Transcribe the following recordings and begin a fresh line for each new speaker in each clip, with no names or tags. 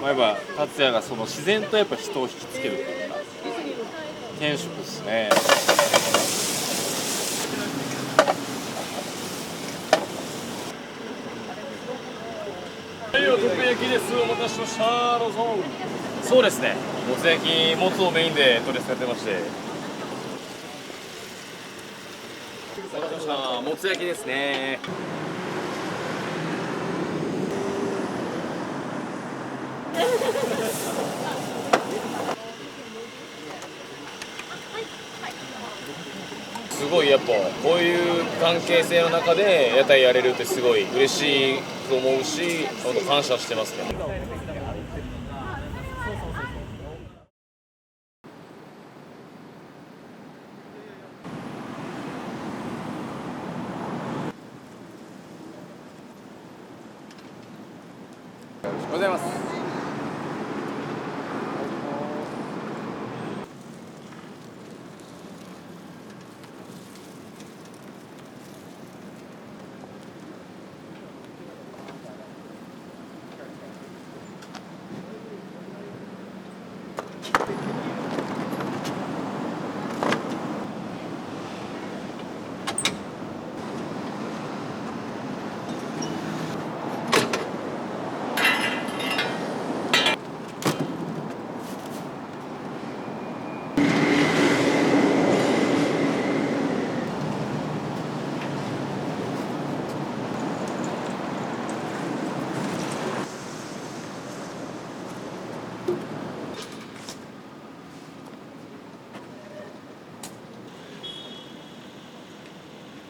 まあ、やっぱ達也がその自然とやっぱ人を引きつけるというか転職ですね。はい、お特焼きです。お待たせしました。どうぞ。そうですね。もつ焼き、もつをメインで取り扱ってまして。お待たせしました。もつ焼きですね。すごいやっぱこういう関係性の中で屋台やれるってすごい嬉しいと思うし、本当感謝してますね。おはようございます。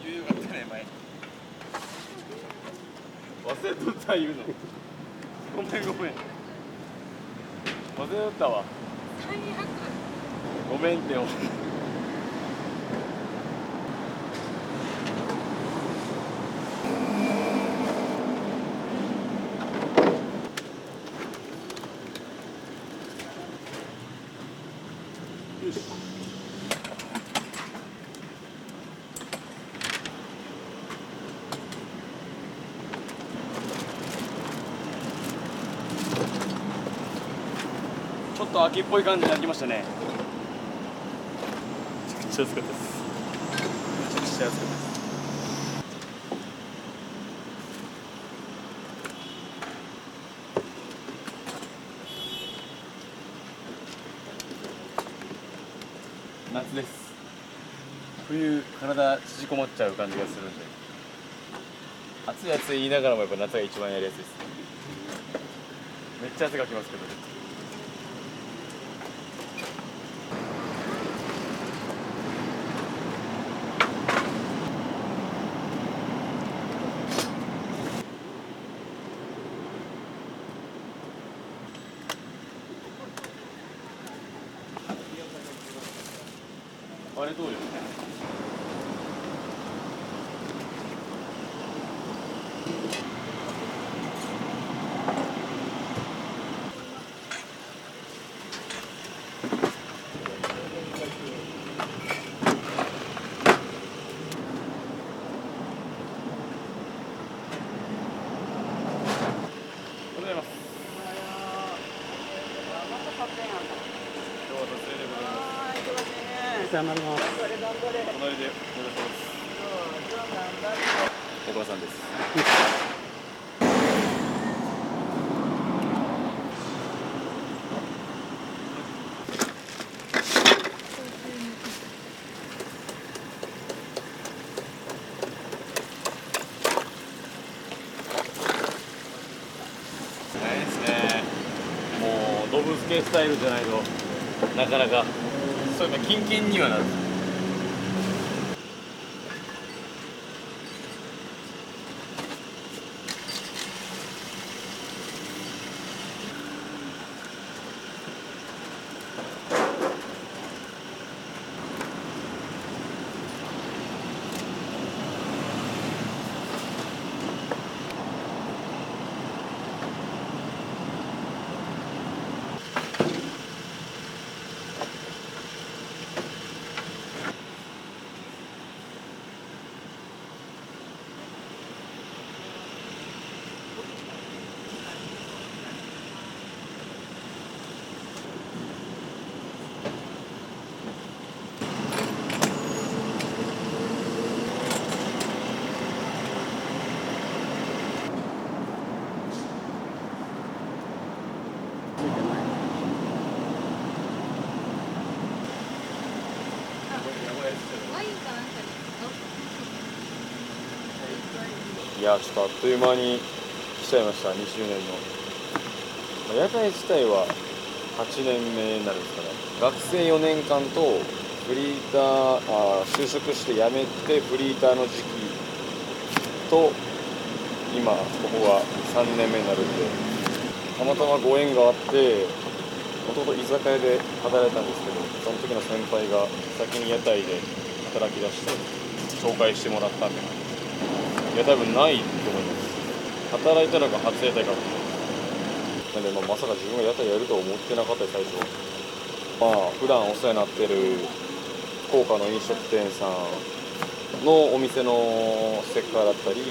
よかったね前。忘れとった言うの。ごめんごめん。忘れとったわ。ごめんってよ。よし。ちょっと秋っぽい感じになりましたね。めちゃくちゃ暑かったです。めちゃくちゃ暑かったです。夏です。冬体縮こまっちゃう感じがするんで、暑い暑い言いながらもやっぱ夏が一番やりやすいです。めっちゃ汗かきますけど。あれどうよ。おはようございます。今日は撮影でございます。お世話になります。隣でよろしくです。お母さんです。ないですね。もう動物系スタイルじゃないとなかなかそういうのキンキンにはなる。いやちょっとあっという間に来ちゃいました。2周年の屋台自体は8年目になるんですかね。学生4年間とフリーター就職して辞めてフリーターの時期と今ここが3年目になるんで、たまたまご縁があってもともと居酒屋で働いたんですけど、その時の先輩が先に屋台で働き出して紹介してもらったんで、いや多分ないと思います。働いたのが初屋台かもしれない。なんで、まさか自分が屋台やるとは思ってなかったです最初。普段お世話になってる福岡の飲食店さんのお店のステッカーだったり、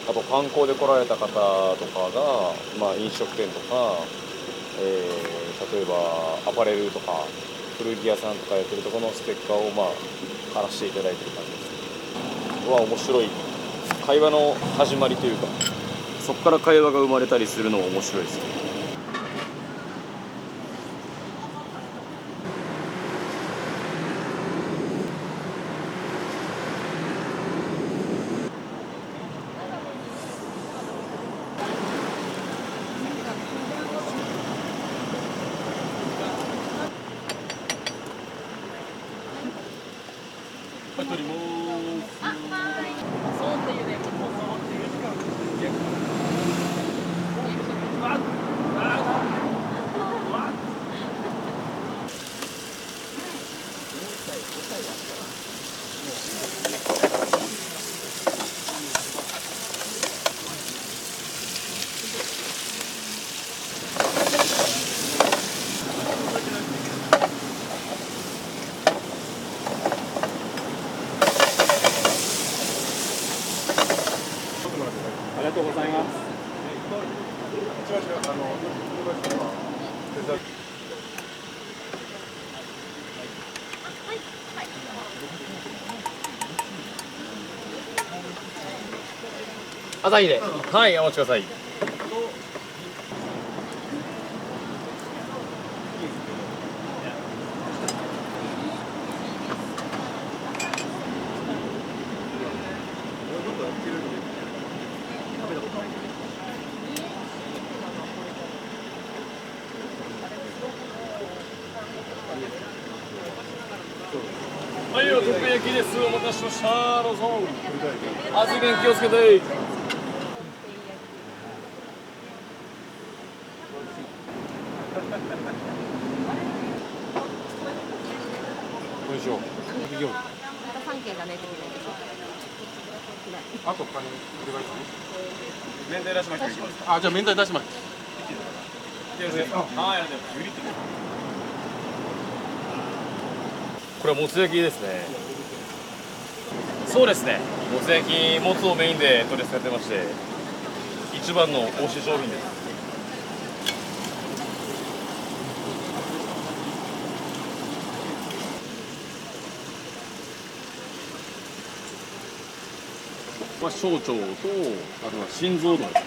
あと観光で来られた方とかが、飲食店とか、例えばアパレルとか古着屋さんとかやってるところのステッカーを貼らせていただいてる感じです。面白い会話の始まりというか、そこから会話が生まれたりするのも面白いですね。取ります。そうっていうね、ありがとうございます。朝日で、はい、お待ちください。はい、お特焼きです。お待たせしました。どうぞ。熱い気をつけて。どうしよう。3件がね、あと他にお願いします。明太出しました。あ、じゃあ明太出します。これはもつ焼きですね。そうですね。もつ焼き、もつをメインで取り扱ってまして、一番の推し商品です。小腸と、あとは心臓とですね。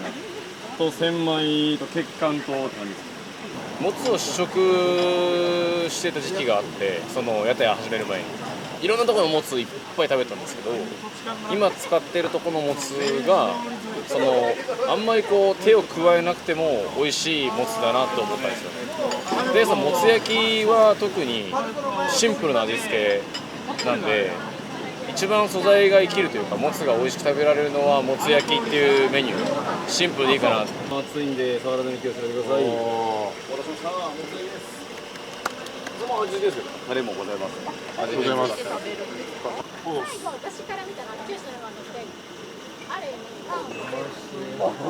と千枚と血管とって感じです。もつを試食してた時期があって、その屋台を始める前にいろんなところのもついっぱい食べたんですけど、今使ってるところのもつがあんまり手を加えなくても美味しいもつだなって思ったんですよね。でそのもつ焼きは特にシンプルな味付けなんで、一番素材が生きるというか、もつが美味しく食べられるのはもつ焼きっていうメニュー。シンプルでいいかな。熱いんで触らずに気をつけてください。お待たせしました。もつ焼きです。その味ですよ。タレもございます。味ございます。最後私から見たら九州のあのあれいろんな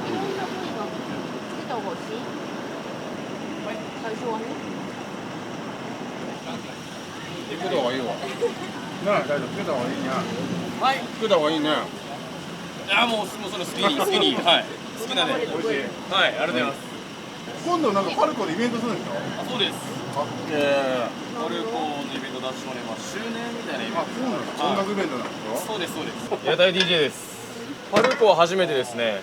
部位がつけた方が美味しい。最初はね。つけた方がいいわ。なあ、大丈夫。つけた方がいいね。はい。つけた方がいいね。もうその好きにはい。好きなんで。美味しい。はい、ありがとうございます。今度なんかパルコでイベントするんですか？そうです。パルコのイベント出してもらいます。周年みたいなイベント。そうなんですか。音楽イベントなんですか？そうです、そうです。屋台 DJ です。パルコは初めてですね。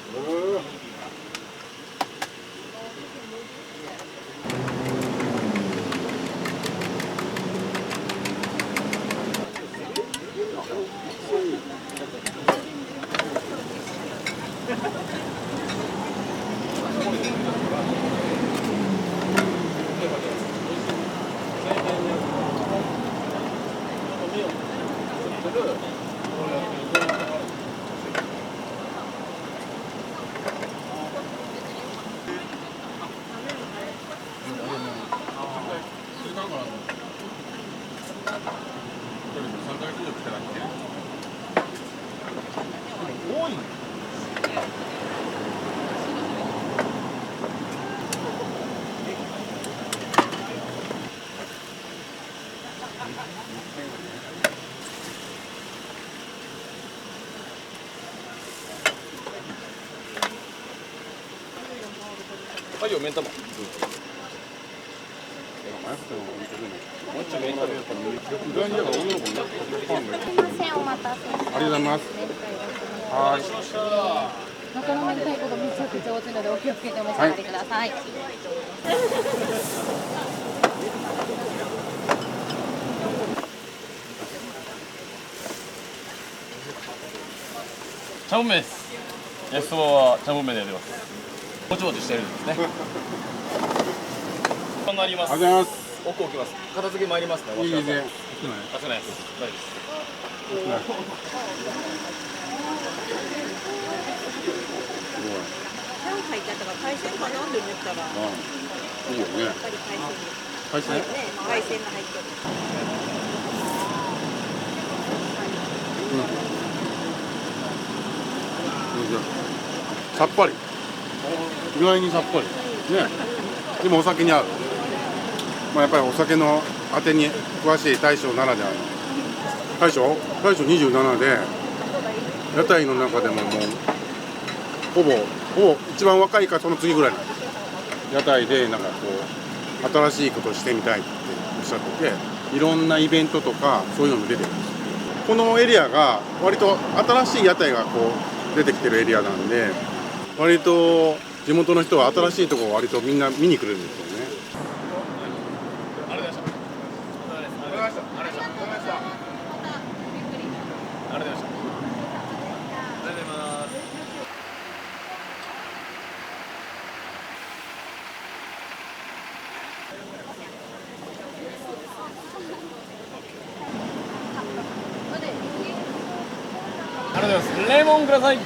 3ヶ月以上来てなくて。多いの。はいよ、目ん玉。もうちょい目ん玉。裏にだから女の子になってる。
すいません、お待たせ。
ありがとうございます。はい。
中の明太子がめちゃくちゃ美味しいのでお気をつけてお召し上がりください。
チャボン麺です。焼きそばはチャボン麺でやってます。もちもちしてるんですね。こうなります。
ありがとうございます。
奥置きます。片付け参りますね。
いいね。
熱くないです。大丈夫です。
上海だったから海鮮かなって思ったら、
いいよね。
やっぱり海鮮。
海鮮？
ね、海鮮が入ってる。
さっぱり。意外にさっぱり。ね。でもお酒に合う。まあやっぱりお酒のあてに詳しい大将ならではの。大将27で屋台の中でももうほぼ一番若いかその次ぐらいなんですよ。屋台でなんかこう新しいことをしてみたいっておっしゃってて、いろんなイベントとかそういうのも出てるんですよ。このエリアが割と新しい屋台がこう出てきてるエリアなんで、割と地元の人は新しいところを割とみんな見に来るんですよね。
ありがとうございました。ありがとうございました。ありがとうございました。ありがとうございました。ありがとうございます。ありがとうございます。レモンください。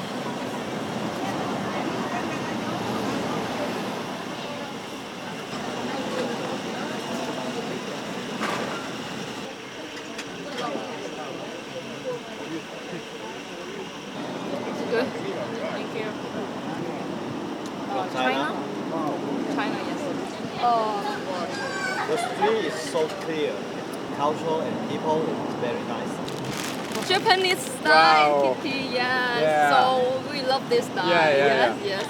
Good. Thank you. China? China, yes.
The street is so clear. Culture and people is very nice.
Japanese style
Wow.
kitty, yes.
Yeah.
So we love this style.
Yeah.
Yes.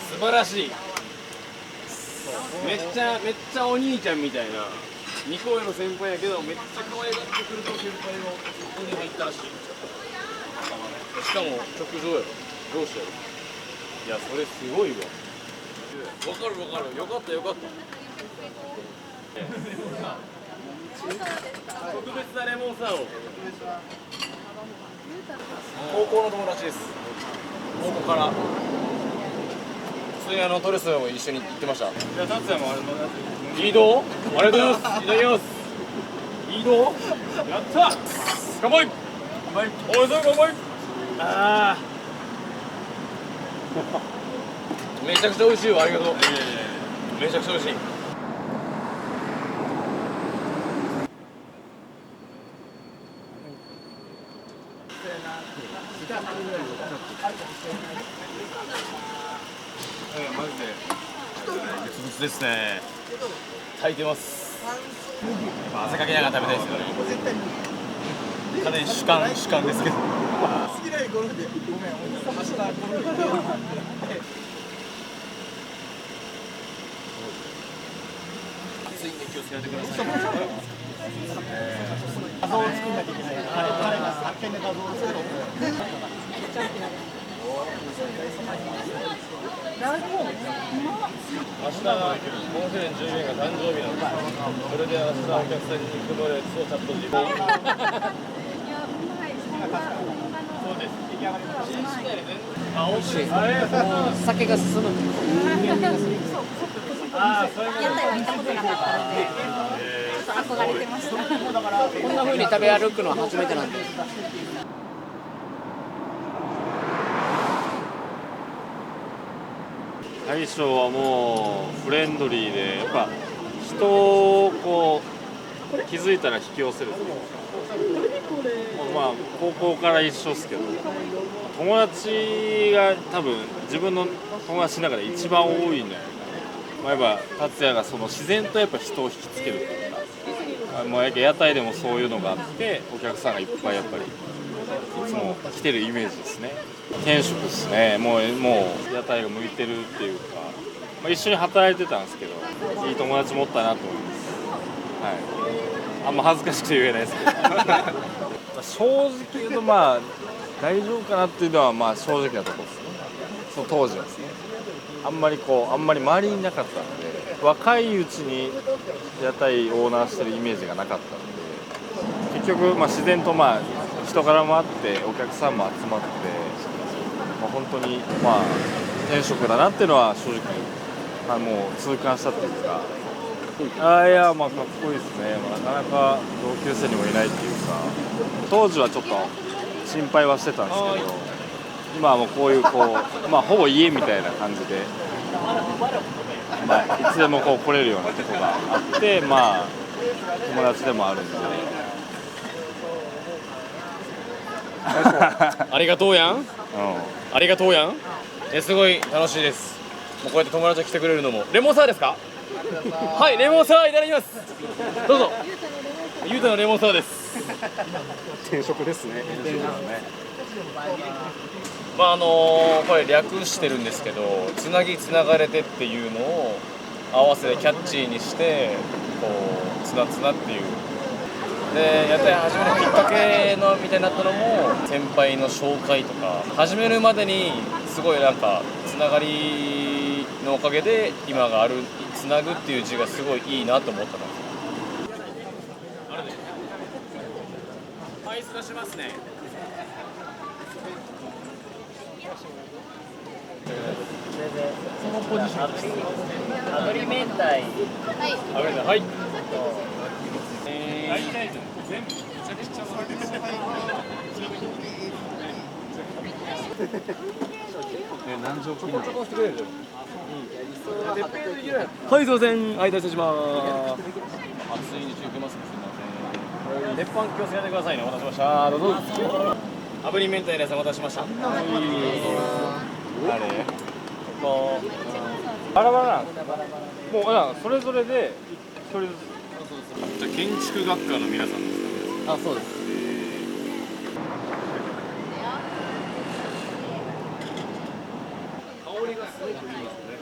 素晴らしい。めっちゃお兄ちゃんみたいな。2個上の先輩やけどめっちゃ可愛がってくると先輩のここに入ったらしい。しかも直上やろ。どうしてやろ。いやそれすごいわ。わかる。よかった。特別なレモンサワーを。高校の友達です。高校から。普通にトレスも一緒に行ってました。いや、達也もあれのやつ。移動？ありがとうございます。いただきます。移動？やった。乾杯。おいしい乾杯。ああ。めちゃくちゃ美味しいわ。ありがとう。めちゃくちゃ美味しい。マジで別々ですね。炊いてます。汗かきながら食べたいですよね。完全に主観ですけど。暑いんで気をつけてください。
画像を作んなきゃいけない。彼が発見で画像を作る。
明日はモンセレン10円が誕生日なんです。それで明日お客さんに配るやつをチャット GPT。そうです。出来上がりました。あ、美味しい。
酒が進む。
ああ、そういうこと。
屋台は行ったことなかったので、ちょっと憧れてました。
こんな風に食べ歩くのは初めてなんで。
大将はもうフレンドリーで、やっぱ人をこう気づいたら引き寄せるというか、まあ高校から一緒ですけど、友達が多分自分の友達の中で一番多いんじゃないかな。まあ、やっぱ達也がその自然とやっぱ人を引きつけるというか、もう屋台でもそういうのがあって、お客さんがいっぱいやっぱりいつも来てるイメージですね。転職ですね。もう屋台が向いてるっていうか、まあ、一緒に働いてたんですけど、いい友達持ったなと思います。はい。あんま恥ずかしくて言えないですけど正直言うとまあ大丈夫かなっていうのはまあ正直なところですね。その当時はですね、あんまり周りになかったので、若いうちに屋台オーナーしてるイメージがなかったので、結局まあ自然とまあ人柄もあってお客さんも集まって、まあ、本当にまあ転職だなっていうのは正直、まあ、もう痛感したっていうか、いやまあかっこいいですね。まあ、なかなか同級生にもいないっていうか、当時はちょっと心配はしてたんですけど、今はもうこうまあほぼ家みたいな感じで、まあ、いつでもこう来れるようなとこがあって、まあ友達でもあるんで。
ありがとうやん、ありがとうやん。すごい楽しいです。もうこうやって友達が来てくれるのも。レモンサワーですか？はい、レモンサワーいただきます。どうぞ。ゆうたのレモンサワーです。
転職ですね。
まあこれ略してるんですけど、つなぎつながれてっていうのを合わせてキャッチーにして、こうつなつなっていう。で屋台始めるきっかけのみたいになったのも先輩の紹介とか、始めるまでにすごいなんかつながりのおかげで今がある、つなぐっていう字がすごいいいなと思ったんですよ。あれね、アイス出しますね。
そのポジションです。炙り明太。はい。
炙り明太、はい。
全部めちゃくちゃ悪いですよ。何錠ちょこちょこしてくれる。
はい、すいません。はい、失礼します。暑いんで中継ますね。すみません。熱飯気をつけてくださいね。お待たせしました。どうぞ。炙り明太のやつお待たせしました。あれ。こう。
バラバラなんですか。もうそれぞれで一人ずつ。
じゃ建築学科の皆さんですかね。
あ、そうです。
香りがすごくいいですね。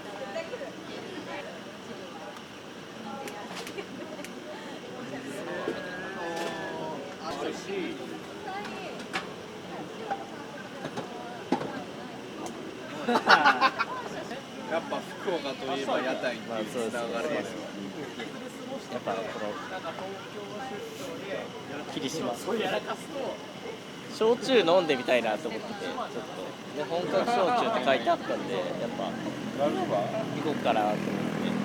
美味しい。やっぱ福岡といえば屋台っていうつながりですよ。
やっぱこの霧島焼酎飲んでみたいなと思ってて、ちょっとで本格焼酎って書いてあったんで、やっぱ行こうかなと思って。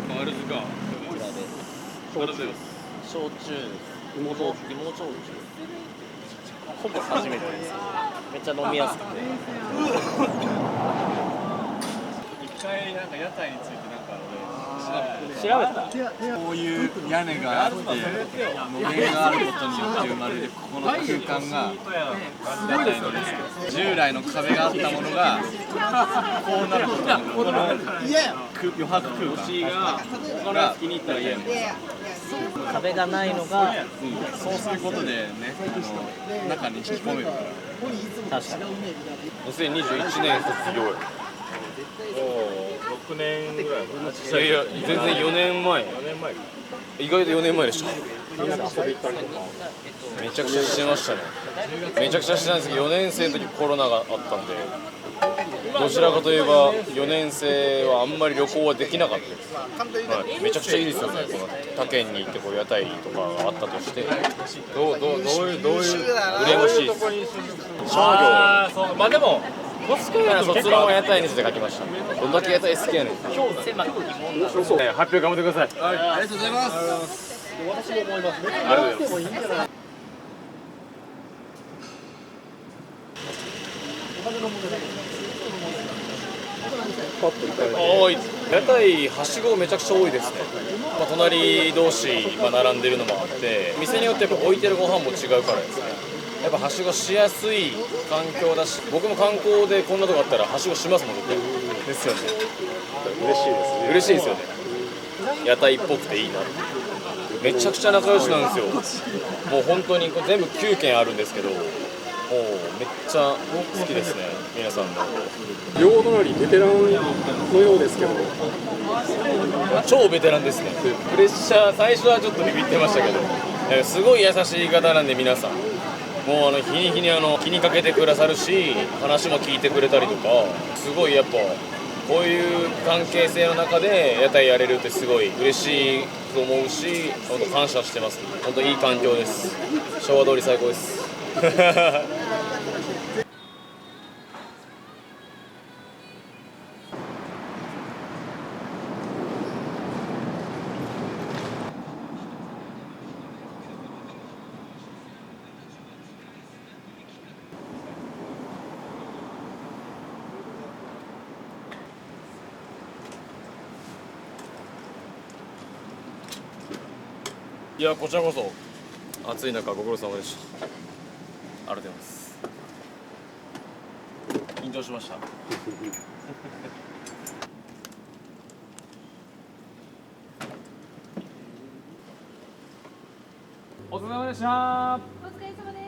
ガールズか。
こちらです。焼酎、芋焼酎、ほぼ初めてです。めっちゃ飲みやすくて。
一回なんか屋台についてなんか
調べた。
こういう屋根があって、無限があることによって生まれるここの空間が屋台のです。従来の壁があったものがこうなることによってこの余白空間が気に入ったら嫌やもん。
壁がないのがいい。
そうすることでね、中に引き込めるから。
確かに。
2021年卒業。
6年ぐらい前。
いや全然4年前。意外と4年前でした。めちゃくちゃしてましたね。めちゃくちゃしてたんですけど、4年生の時コロナがあったんで、どちらかといえば4年生はあんまり旅行はできなかったです。はい、めちゃくちゃいいですよね。この他県に行ってこう屋台とかがあったとして、どういう羨ましいです。商業。まあでも。卒論は屋台について書きました。どんだけ屋台好きやねん。発表頑張ってください。ありがとうございます。私も思いますね。ありがとうございます。おーい。屋台はしごめちゃくちゃ多いですね、隣同士、並んでるのもあって、店によってやっぱ置いてるご飯も違うからですね、やっぱはしごしやすい環境だし、僕も観光でこんなとこあったらはしごしますもん、絶対ですよね。
嬉しいですね。
嬉しいですよね、屋台っぽくていいなって。めちゃくちゃ仲良しなんですよ。もう本当にこれ全部9軒あるんですけど、もうめっちゃ好きですね、皆さんの。
両隣ベテランのようですけど、
超ベテランですね。プレッシャー、最初はちょっとビビってましたけど、すごい優しい方なんで、皆さんもう日に日に気にかけてくださるし、話も聞いてくれたりとか、すごいやっぱこういう関係性の中で屋台やれるってすごい嬉しいと思うし、本当感謝してます。本当いい環境です。昭和通り最高です。いや、こちらこそ暑い中ご苦労様でした。ありがとうございます。緊張しました。お疲れ様でした。
お疲れ様です。